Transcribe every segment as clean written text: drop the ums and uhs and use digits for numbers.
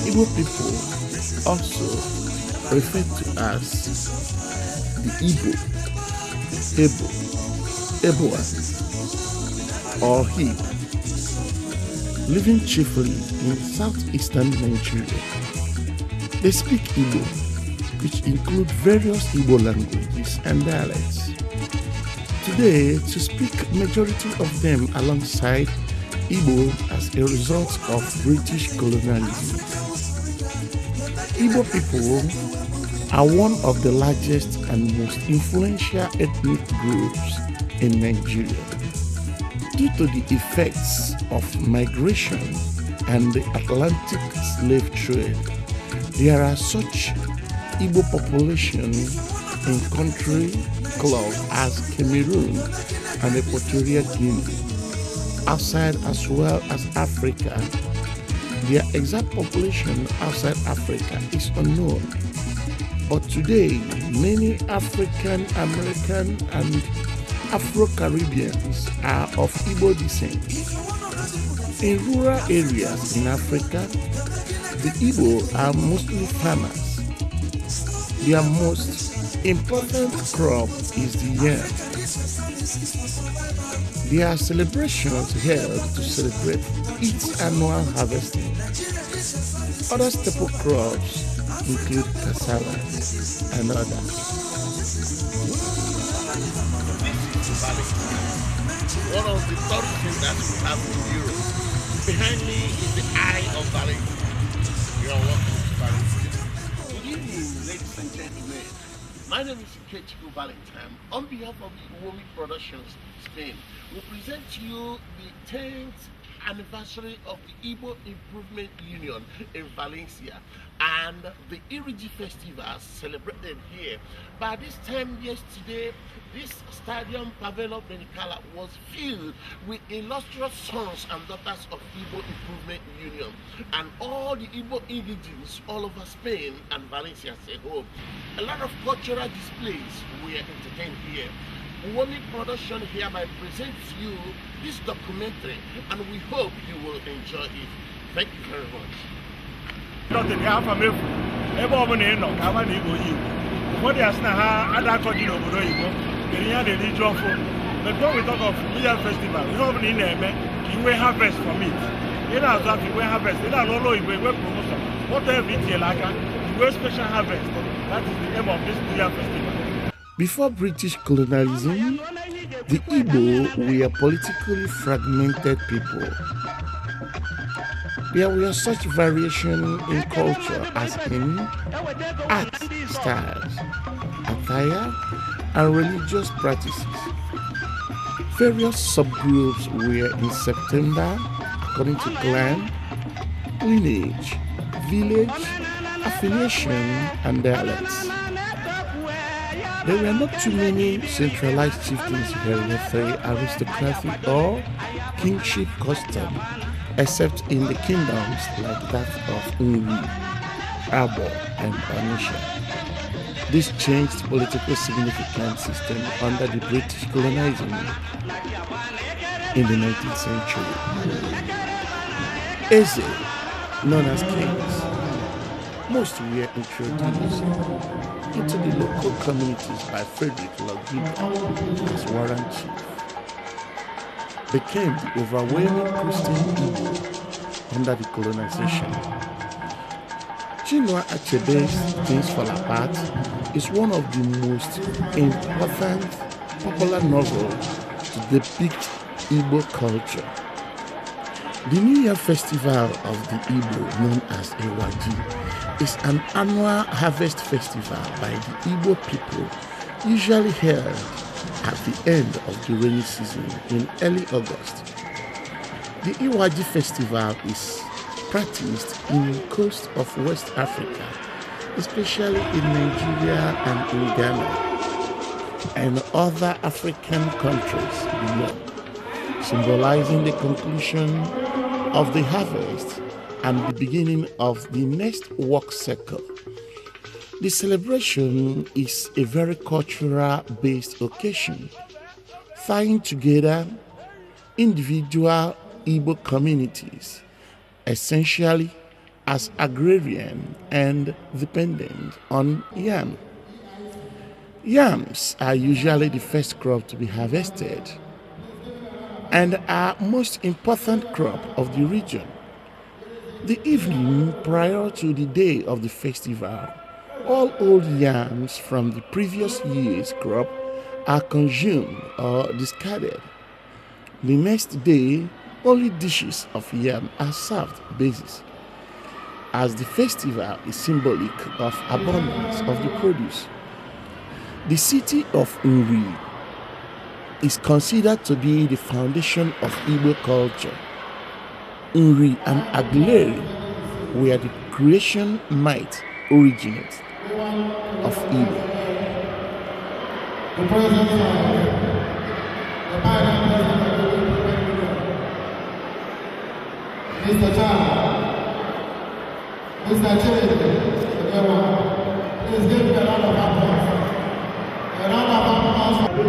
Igbo people also referred to as the Igbo, Ebo, Eboa, or Hib, living chiefly in southeastern Nigeria. They speak Igbo, which include various Igbo languages and dialects. Today, to speak majority of them alongside Igbo as a result of British colonialism. Igbo people are one of the largest and most influential ethnic groups in Nigeria. Due to the effects of migration and the Atlantic slave trade, there are such Igbo population in countries close as Cameroon and Equatorial Guinea, outside as well as Africa. Their exact population outside Africa is unknown, but today many African American and Afro-Caribbeans are of Igbo descent. In rural areas in Africa, the Igbo are mostly farmers. Their most important crop is the yam. There are celebrations held to celebrate its annual harvesting. Other staple crops include cassava and others. One of the tourism that we have in Europe. Behind me is the Eye of Valencia. You are welcome to Valencia. Good evening, ladies and gentlemen. My name is Ikechukwu Valentine. On behalf of the Womi Productions Spain, we present to you the 10th anniversary of the Igbo Improvement Union in Valencia and the Iriji Festival celebrated here. By this time yesterday, this stadium Pavelo Benicala was filled with illustrious sons and daughters of Igbo Improvement Union and all the Igbo indigenes all over Spain and Valencia as a whole. A lot of cultural displays were entertained here. Womi Production hereby presents you this documentary and we hope you will enjoy it. Thank you very much. But when we talk of Year Festival, we don't need to harvest from it. You know that we harvest. You know we promotion. Whatever it's like, we special harvest. That is the aim of this Year Festival. Before British colonialism, the Igbo were a politically fragmented people. There were such variation in culture as in art styles, attire, and religious practices. Various subgroups were in September according to clan, lineage, village, affiliation, and dialects. There were not too many centralized chieftains hereditary aristocracy or kingship custom, except in the kingdoms like that of Nri, Abo, and Onisha. This changed political significant system under the British colonialism in the 19th century. Eze, known as kings, most were introduced into the local communities by Frederick Logida as warrant chief. Became the overwhelming Christian Igbo under the colonization. Chinua Achebe's Things Fall Apart is one of the most important popular novels to depict Igbo culture. The New Year Festival of the Igbo, known as Ewaji, is an annual harvest festival by the Igbo people, usually held at the end of the rainy season in early August. The Iwaji festival is practiced in the coast of West Africa, especially in Nigeria and in Ghana, and other African countries below, symbolizing the conclusion of the harvest and the beginning of the next work cycle. The celebration is a very cultural-based occasion, tying together individual Igbo communities, essentially as agrarian and dependent on yam. Yams are usually the first crop to be harvested and are most important crop of the region. The evening prior to the day of the festival, all old yams from the previous year's crop are consumed or discarded. The next day, only dishes of yam are served basis, as the festival is symbolic of abundance of the produce. The city of Nri is considered to be the foundation of Igbo culture. Nri and Agleri were the creation might originate of Igbo. The present the President Mr. Chan, Mr. Chile, please give me a round of applause. A round of applause for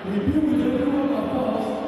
We be with everyone of us